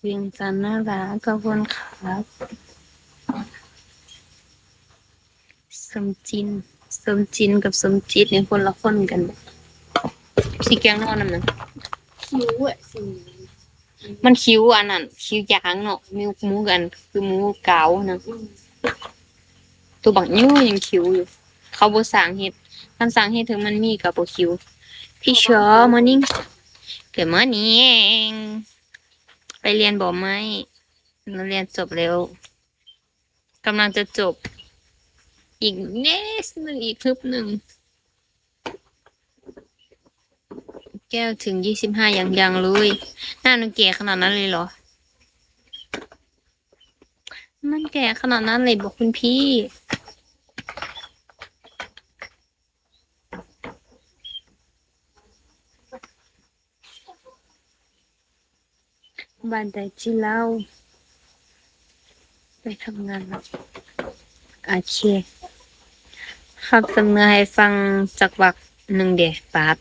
เวียงจันทร์น่ารักขอบคุณครับสมจินสมจินกับสมจิตเนี่ยคนละคนกันสีแกงนอนนั่นนะคิ้วอ่ะสิมันคิ้วอันนั้นคิ้วยางเนาะมีหมูกันคือหมูเก๋านะตัวบักนิ้วยังคิ้วอยู่เขาบ่สร้างเฮ็ดคันสร้างเฮ็ดถึงมันมีกับบ่คิ้วพี่ชอมอนิ่งเกิดมานี่เองไปเรียนบ่ไหมเราเรียนจบแล้วกำลังจะจบอีกเนสหนึ่งอีกทึบหนึ่งแก้วถึง25ยังเลยหน้าหนูแก่ขนาดนั้นเลยเหรอมันแก่ขนาดนั้นเลยบอกคุณพี่บ้านแต่ที่เล่าไปทำงานแล้วโอเคครับสำเนาให้ฟังจากวักหนึ่งเดะป๊าบ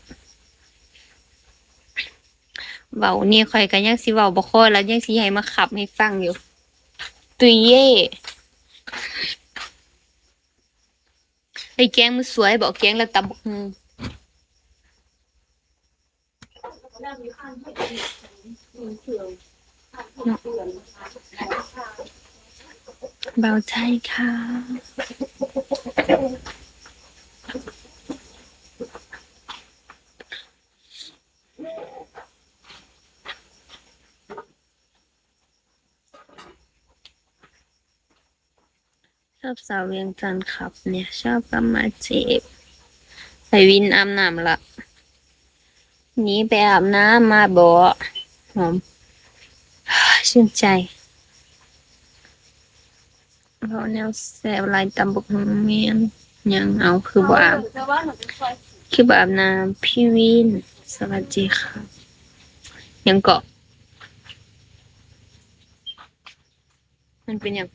เว้านี่ข่อยก็ยังสิเว้าบ่ค่อยแล้วยังสิให้มาขับให้ฟังอยู่ตุยเย่ไอ้แกงมันสวยบอกแกงแล้วตำบักหุ่งเบาใจค่ะชอบสาวเวียงจันทร์ขับเนี่ยชอบกำมาเจ็บไปวินอาบน้ำละหนีไปอาบน้ำมาบ่หอมชื่นใจเพราะแนวแสบลายตำบกหุ่งเมียนยังเอาคือบ่อาบคือบ่อาบน้ำพี่วินสวัสดีค่ะยังเกาะมันเป็นอย่าง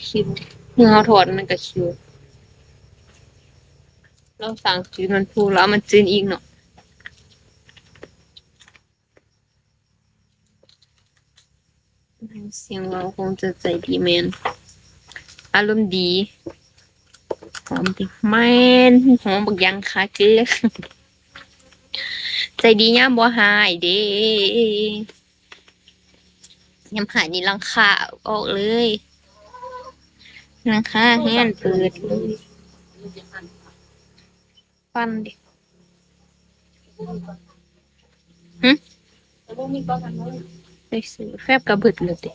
คิวเมื่อเราถอดมันก็คิวเราสั่งจืดมันพูแล้วมันจืดอีกเนาะเสียงเราคงจะใจดีแมนอารมณ์ดีหอมดิแมนหอมบักยังค่ะเกลือใจดีย่ำบ่หายเด้ยำหายนี่รังคาออกเลยรังคาแห้นเปิดเลยฟันดิหึไปซื้อแฟบกระเบิดเลยดิ